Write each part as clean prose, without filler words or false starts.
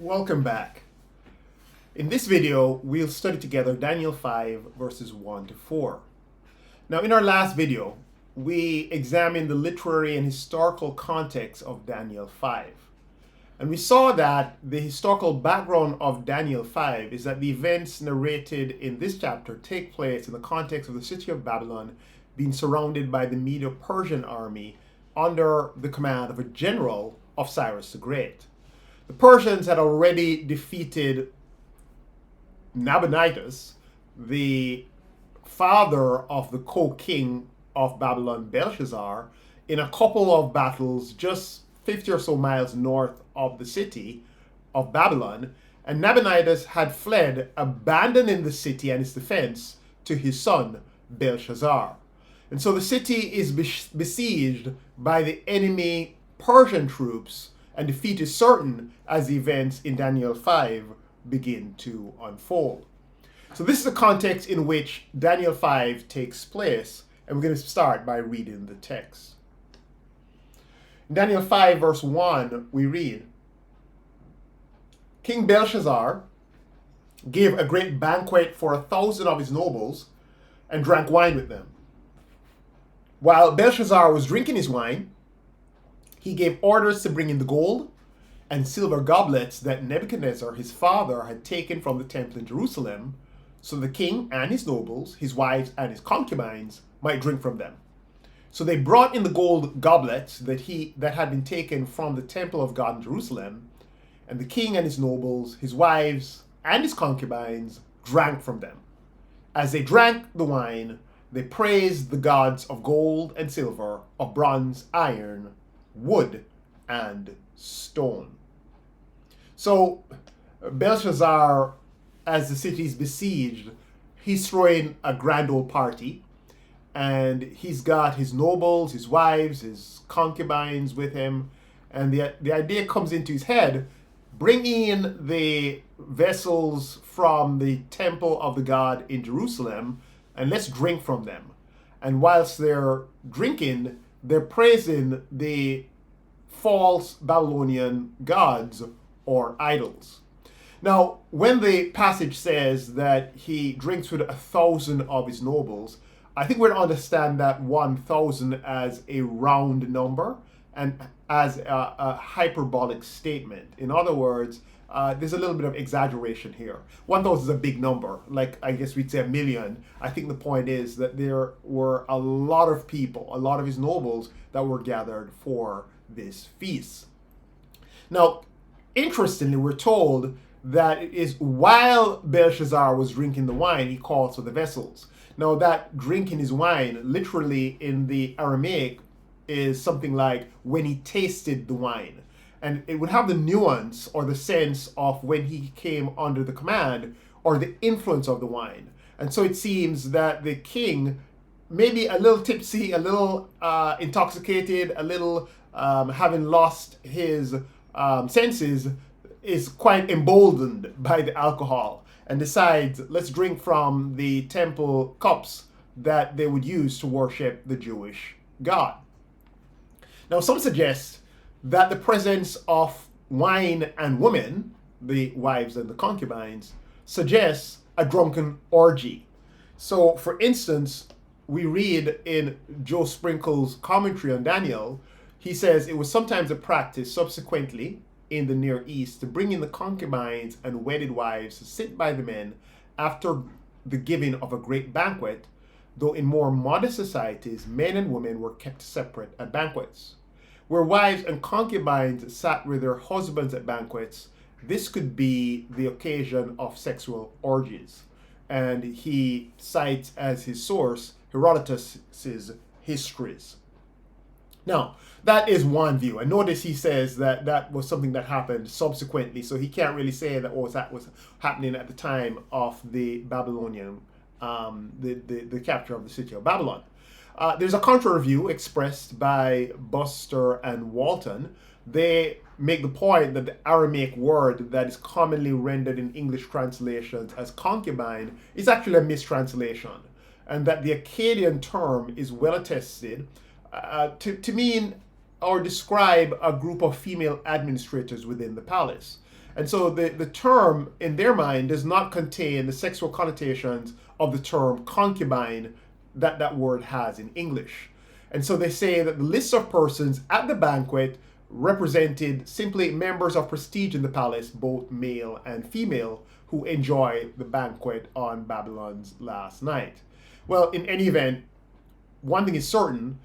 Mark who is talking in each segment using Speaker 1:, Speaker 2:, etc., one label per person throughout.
Speaker 1: Welcome back. In this video, we'll study together Daniel 5 verses 1 to 4. Now, in our last video, we examined the literary and historical context of Daniel 5. And we saw that the historical background of Daniel 5 is that the events narrated in this chapter take place in the context of the city of Babylon being surrounded by the Medo-Persian army under the command of a general of Cyrus the Great. The Persians had already defeated Nabonidus, the father of the co-king of Babylon, Belshazzar, in a couple of battles just 50 or so miles north of the city of Babylon. And Nabonidus had fled, abandoning the city and its defense to his son, Belshazzar. And so the city is besieged by the enemy Persian troops, and defeat is certain as the events in Daniel 5 begin to unfold. So this is the context in which Daniel 5 takes place, and we're going to start by reading the text. In Daniel 5 verse 1, we read, King Belshazzar gave a great banquet for 1,000 of his nobles and drank wine with them. While Belshazzar was drinking his wine, he gave orders to bring in the gold and silver goblets that Nebuchadnezzar, his father, had taken from the temple in Jerusalem, so the king and his nobles, his wives and his concubines, might drink from them. So they brought in the gold goblets that had been taken from the temple of God in Jerusalem, and the king and his nobles, his wives and his concubines drank from them. As they drank the wine, they praised the gods of gold and silver, of bronze, iron, wood, and stone. So Belshazzar, as the city is besieged, he's throwing a grand old party, and he's got his nobles, his wives, his concubines with him, and the idea comes into his head: bring in the vessels from the temple of the god in Jerusalem, and let's drink from them. And whilst they're drinking, they're praising the false Babylonian gods or idols. Now, when the passage says that he drinks with 1,000 of his nobles, I think we're to understand that 1,000 as a round number and as a hyperbolic statement. In other words, there's a little bit of exaggeration here. 1,000 is a big number, like I guess we'd say 1,000,000. I think the point is that there were a lot of people, a lot of his nobles that were gathered for this feast. Now, interestingly, we're told that it is while Belshazzar was drinking the wine, he calls for the vessels. Now, that drinking his wine, literally in the Aramaic, is something like when he tasted the wine. And it would have the nuance or the sense of when he came under the command or the influence of the wine. And so it seems that the king, maybe a little tipsy, a little intoxicated, a little having lost his senses, is quite emboldened by the alcohol and decides, let's drink from the temple cups that they would use to worship the Jewish God. Now, some suggest that the presence of wine and women, the wives and the concubines, suggests a drunken orgy. So, for instance, we read in Joe Sprinkle's commentary on Daniel, he says it was sometimes a practice subsequently in the Near East to bring in the concubines and wedded wives to sit by the men after the giving of a great banquet, though in more modest societies, men and women were kept separate at banquets. Where wives and concubines sat with their husbands at banquets, this could be the occasion of sexual orgies. And he cites as his source Herodotus's histories. Now, that is one view. And notice he says that that was something that happened subsequently, so he can't really say that that was happening at the time of the Babylonian, the capture of the city of Babylon. There's a contrary view expressed by Buster and Walton. They make the point that the Aramaic word that is commonly rendered in English translations as concubine is actually a mistranslation, and that the Akkadian term is well attested to mean or describe a group of female administrators within the palace. And so the term, in their mind, does not contain the sexual connotations of the term concubine that word has in English. And so they say that the list of persons at the banquet represented simply members of prestige in the palace, both male and female, who enjoy the banquet on Babylon's last night. Well, in any event, one thing is certain,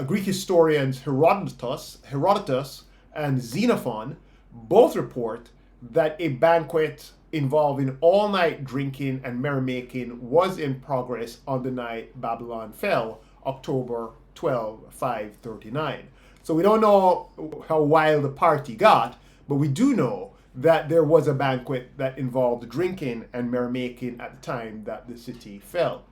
Speaker 1: Greek historians Herodotus and Xenophon both report that a banquet involving all-night drinking and merrymaking was in progress on the night Babylon fell, October 12, 539. So we don't know how wild the party got, but we do know that there was a banquet that involved drinking and merrymaking at the time that the city fell.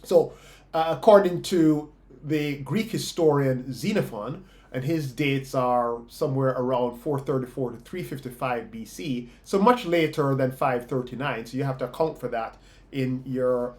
Speaker 1: So according to the Greek historian Xenophon, and his dates are somewhere around 434 to 355 BC, so much later than 539. So you have to account for that in your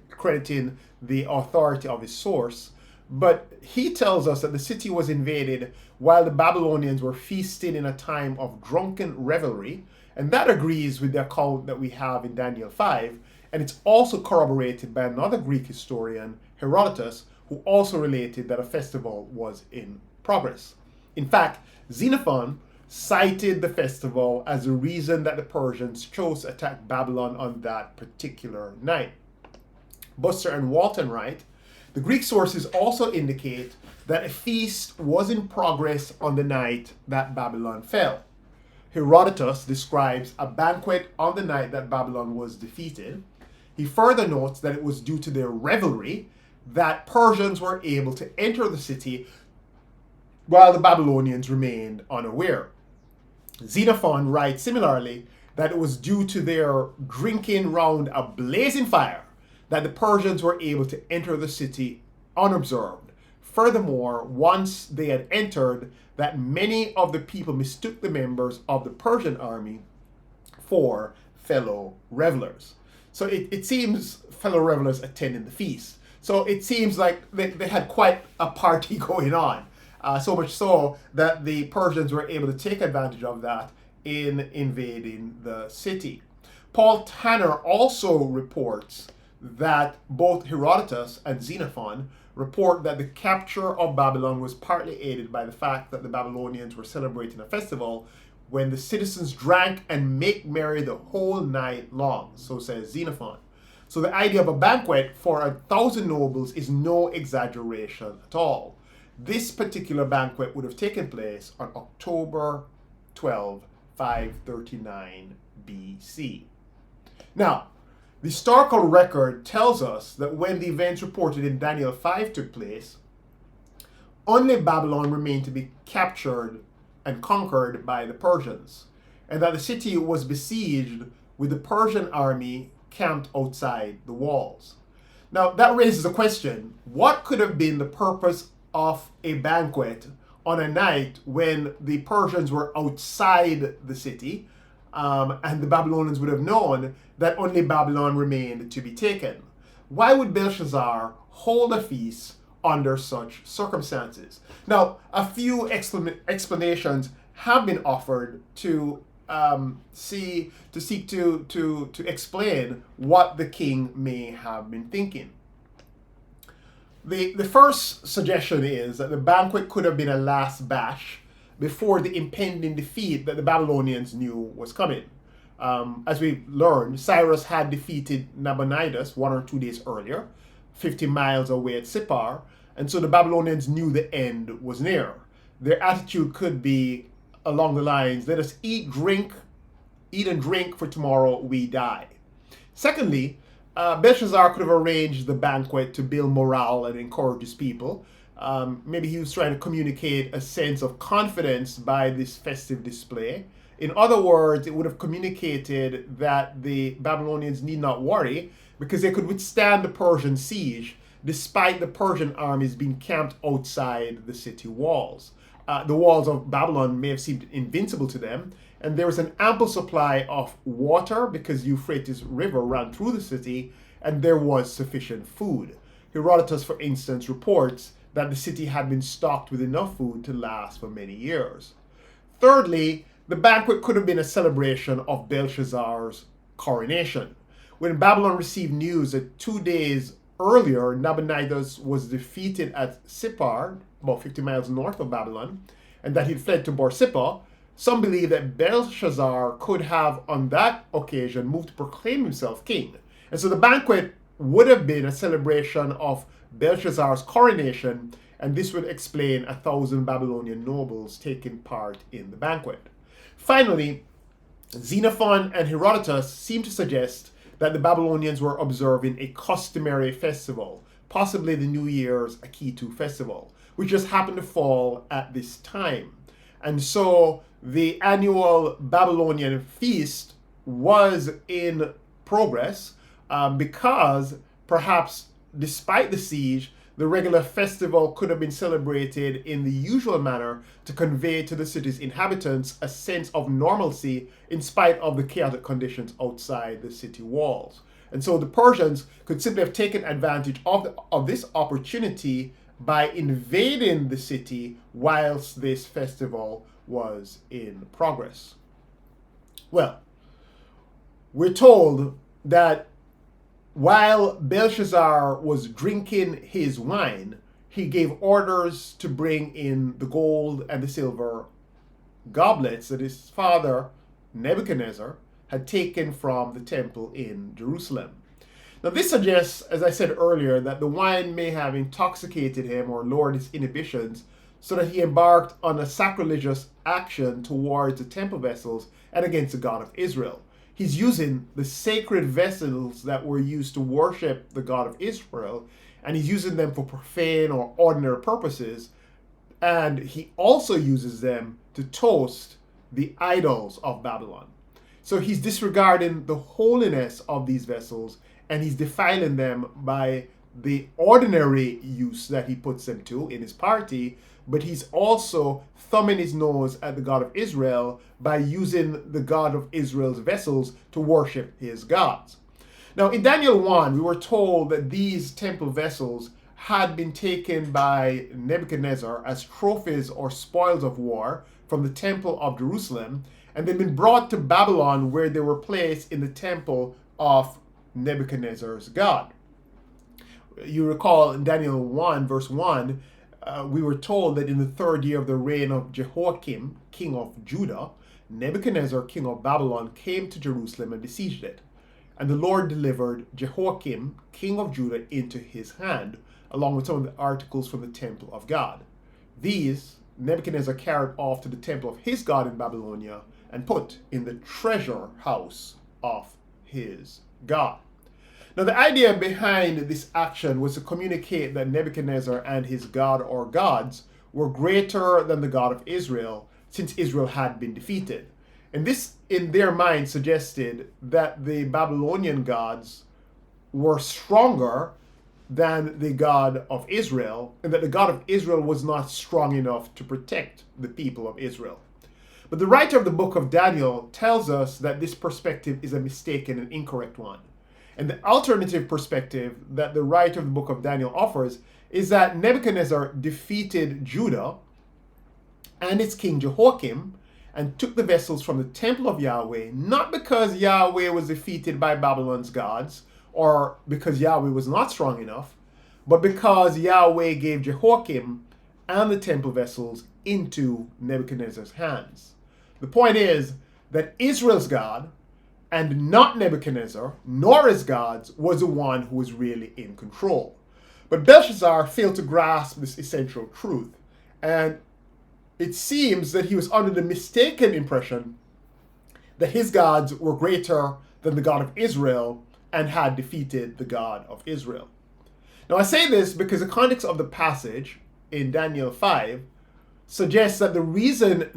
Speaker 1: crediting the authority of his source. But he tells us that the city was invaded while the Babylonians were feasting in a time of drunken revelry, and that agrees with the account that we have in Daniel 5, and it's also corroborated by another Greek historian, Herodotus, who also related that a festival was in progress. In fact, Xenophon cited the festival as the reason that the Persians chose to attack Babylon on that particular night. Buster and Walton write, the Greek sources also indicate that a feast was in progress on the night that Babylon fell. Herodotus describes a banquet on the night that Babylon was defeated. He further notes that it was due to their revelry that Persians were able to enter the city while the Babylonians remained unaware. Xenophon writes similarly that it was due to their drinking round a blazing fire that the Persians were able to enter the city unobserved. Furthermore, once they had entered, that many of the people mistook the members of the Persian army for fellow revelers. So it seems fellow revelers attending the feast. So it seems like they had quite a party going on. So much so that the Persians were able to take advantage of that in invading the city. Paul Tanner also reports that both Herodotus and Xenophon report that the capture of Babylon was partly aided by the fact that the Babylonians were celebrating a festival when the citizens drank and made merry the whole night long, so says Xenophon. So the idea of a banquet for 1,000 nobles is no exaggeration at all. This particular banquet would have taken place on October 12, 539 BC. Now, the historical record tells us that when the events reported in Daniel 5 took place, only Babylon remained to be captured and conquered by the Persians, and that the city was besieged with the Persian army camped outside the walls. Now, that raises a question. What could have been the purpose of a banquet on a night when the Persians were outside the city, and the Babylonians would have known that only Babylon remained to be taken? Why would Belshazzar hold a feast under such circumstances? Now, a few explanations have been offered to seek to explain what the king may have been thinking. The first suggestion is that the banquet could have been a last bash before the impending defeat that the Babylonians knew was coming. As we learned, Cyrus had defeated Nabonidus 1 or 2 days earlier, 50 miles away at Sippar, and so the Babylonians knew the end was near. Their attitude could be along the lines, let us eat and drink, for tomorrow we die. Secondly, Belshazzar could have arranged the banquet to build morale and encourage his people. Maybe he was trying to communicate a sense of confidence by this festive display. In other words, it would have communicated that the Babylonians need not worry because they could withstand the Persian siege despite the Persian armies being camped outside the city walls. The walls of Babylon may have seemed invincible to them, and there was an ample supply of water because the Euphrates River ran through the city, and there was sufficient food. Herodotus, for instance, reports that the city had been stocked with enough food to last for many years. Thirdly, The banquet could have been a celebration of Belshazzar's coronation. When Babylon received news that 2 days earlier Nabonidus was defeated at Sippar, about 50 miles north of Babylon, and that he'd fled to Borsippa, some believe that Belshazzar could have, on that occasion, moved to proclaim himself king. And so the banquet would have been a celebration of Belshazzar's coronation, and this would explain 1,000 Babylonian nobles taking part in the banquet. Finally, Xenophon and Herodotus seem to suggest that the Babylonians were observing a customary festival, possibly the New Year's Akitu festival, which just happened to fall at this time. And so the annual Babylonian feast was in progress because perhaps despite the siege, the regular festival could have been celebrated in the usual manner to convey to the city's inhabitants a sense of normalcy in spite of the chaotic conditions outside the city walls. And so the Persians could simply have taken advantage of this opportunity by invading the city whilst this festival was in progress. Well, we're told that while Belshazzar was drinking his wine, he gave orders to bring in the gold and the silver goblets that his father, Nebuchadnezzar, had taken from the temple in Jerusalem. Now, this suggests, as I said earlier, that the wine may have intoxicated him or lowered his inhibitions so that he embarked on a sacrilegious action towards the temple vessels and against the God of Israel. He's using the sacred vessels that were used to worship the God of Israel, and he's using them for profane or ordinary purposes, and he also uses them to toast the idols of Babylon. So he's disregarding the holiness of these vessels, and he's defiling them by the ordinary use that he puts them to in his party, but he's also thumbing his nose at the God of Israel by using the God of Israel's vessels to worship his gods. Now, in Daniel 1, we were told that these temple vessels had been taken by Nebuchadnezzar as trophies or spoils of war from the temple of Jerusalem, and they'd been brought to Babylon, where they were placed in the temple of Nebuchadnezzar's God. You recall in Daniel 1, verse 1, we were told that in the 3rd year of the reign of Jehoiakim, king of Judah, Nebuchadnezzar, king of Babylon, came to Jerusalem and besieged it. And the Lord delivered Jehoiakim, king of Judah, into his hand, along with some of the articles from the temple of God. These Nebuchadnezzar carried off to the temple of his God in Babylonia and put in the treasure house of his God. Now, the idea behind this action was to communicate that Nebuchadnezzar and his god or gods were greater than the God of Israel, since Israel had been defeated. And this, in their mind, suggested that the Babylonian gods were stronger than the God of Israel, and that the God of Israel was not strong enough to protect the people of Israel. But the writer of the book of Daniel tells us that this perspective is a mistaken and incorrect one. And the alternative perspective that the writer of the book of Daniel offers is that Nebuchadnezzar defeated Judah and its king Jehoiakim and took the vessels from the temple of Yahweh, not because Yahweh was defeated by Babylon's gods or because Yahweh was not strong enough, but because Yahweh gave Jehoiakim and the temple vessels into Nebuchadnezzar's hands. The point is that Israel's God, and not Nebuchadnezzar, nor his gods, was the one who was really in control. But Belshazzar failed to grasp this essential truth, and it seems that he was under the mistaken impression that his gods were greater than the God of Israel and had defeated the God of Israel. Now, I say this because the context of the passage in Daniel 5 suggests that the reason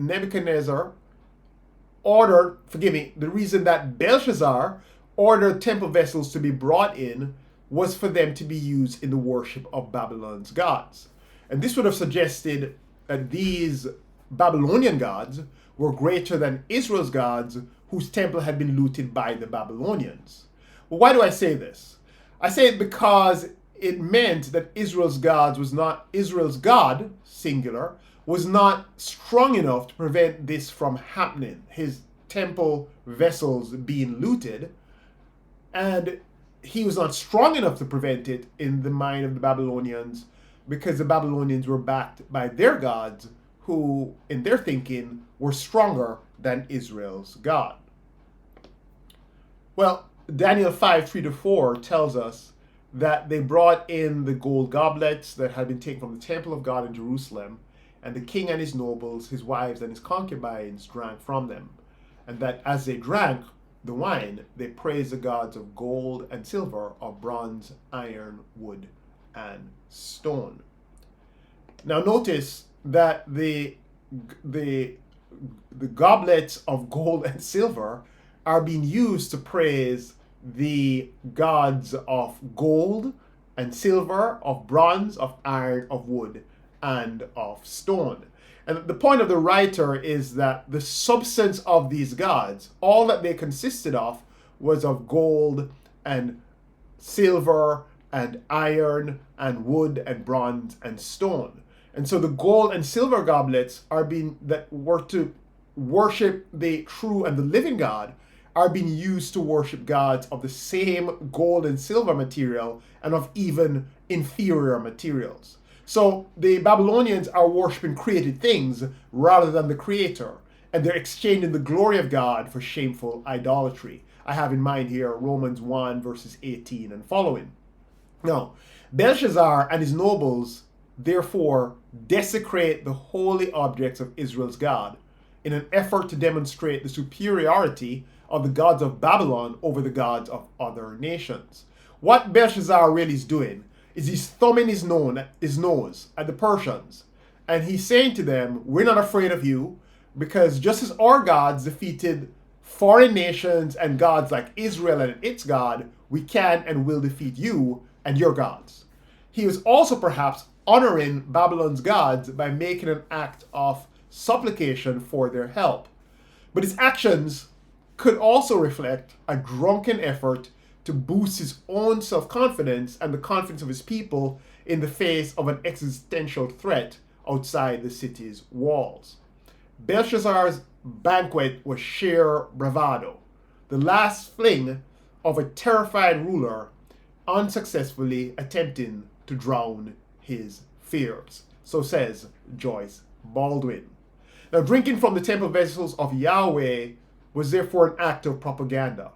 Speaker 1: the reason that Belshazzar ordered temple vessels to be brought in was for them to be used in the worship of Babylon's gods. And this would have suggested that these Babylonian gods were greater than Israel's gods, whose temple had been looted by the Babylonians. Well, why do I say this? I say it because it meant that Israel's God, singular, was not strong enough to prevent this from happening, his temple vessels being looted, and he was not strong enough to prevent it in the mind of the Babylonians, because the Babylonians were backed by their gods, who, in their thinking, were stronger than Israel's God. Well, Daniel 5:3-4 tells us that they brought in the gold goblets that had been taken from the temple of God in Jerusalem, and the king and his nobles, his wives and his concubines drank from them, and that as they drank the wine, they praised the gods of gold and silver, of bronze, iron, wood, and stone. Now notice that the goblets of gold and silver are being used to praise the gods of gold and silver, of bronze, of iron, of wood, and of stone. And the point of the writer is that the substance of these gods, all that they consisted of, was of gold and silver and iron and wood and bronze and stone. And so the gold and silver goblets that were to worship the true and the living God are being used to worship gods of the same gold and silver material and of even inferior materials. So the Babylonians are worshiping created things rather than the Creator, and they're exchanging the glory of God for shameful idolatry. I have in mind here Romans 1 verses 18 and following. Now, Belshazzar and his nobles therefore desecrate the holy objects of Israel's God in an effort to demonstrate the superiority of the gods of Babylon over the gods of other nations. What Belshazzar really is doing is he's thumbing his nose at the Persians, and he's saying to them, we're not afraid of you, because just as our gods defeated foreign nations and gods like Israel and its God, we can and will defeat you and your gods. He was also perhaps honoring Babylon's gods by making an act of supplication for their help. But his actions could also reflect a drunken effort to boost his own self-confidence and the confidence of his people in the face of an existential threat outside the city's walls. Belshazzar's banquet was sheer bravado, the last fling of a terrified ruler unsuccessfully attempting to drown his fears. So says Joyce Baldwin. Now, drinking from the temple vessels of Yahweh was therefore an act of propaganda.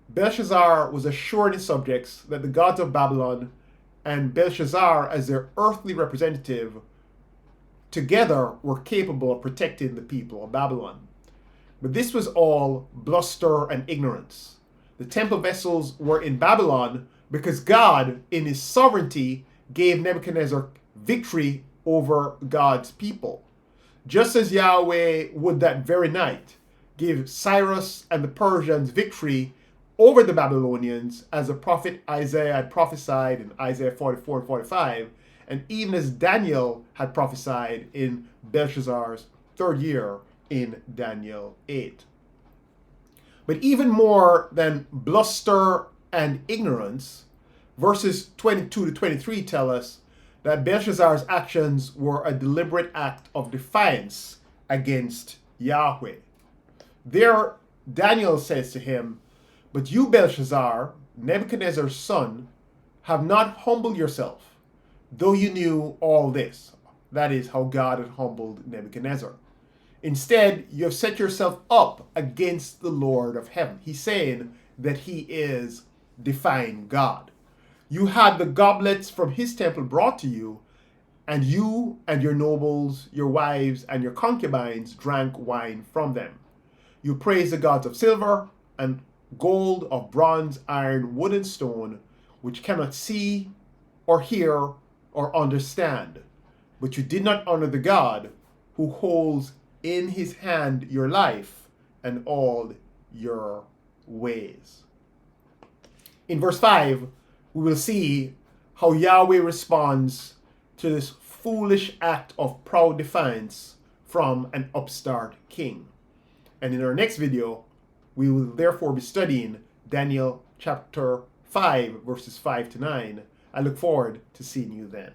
Speaker 1: Belshazzar was assuring his subjects that the gods of Babylon and Belshazzar as their earthly representative together were capable of protecting the people of Babylon. But this was all bluster and ignorance. The temple vessels were in Babylon because God, in his sovereignty, gave Nebuchadnezzar victory over God's people. Just as Yahweh would that very night give Cyrus and the Persians victory over the Babylonians, as the prophet Isaiah had prophesied in Isaiah 44 and 45, and even as Daniel had prophesied in Belshazzar's third year in Daniel 8. But even more than bluster and ignorance, verses 22-23 tell us that Belshazzar's actions were a deliberate act of defiance against Yahweh. There, Daniel says to him, "But you, Belshazzar, Nebuchadnezzar's son, have not humbled yourself, though you knew all this." That is how God had humbled Nebuchadnezzar. "Instead, you have set yourself up against the Lord of heaven." He's saying that he is defying God. "You had the goblets from his temple brought to you, and you and your nobles, your wives, and your concubines drank wine from them. You praised the gods of silver and gold, of bronze, iron, wood, and stone, which cannot see or hear or understand. But you did not honor the God who holds in his hand your life and all your ways." In verse 5, we will see how Yahweh responds to this foolish act of proud defiance from an upstart king. And in our next video, we will therefore be studying Daniel chapter 5, verses 5-9. I look forward to seeing you then.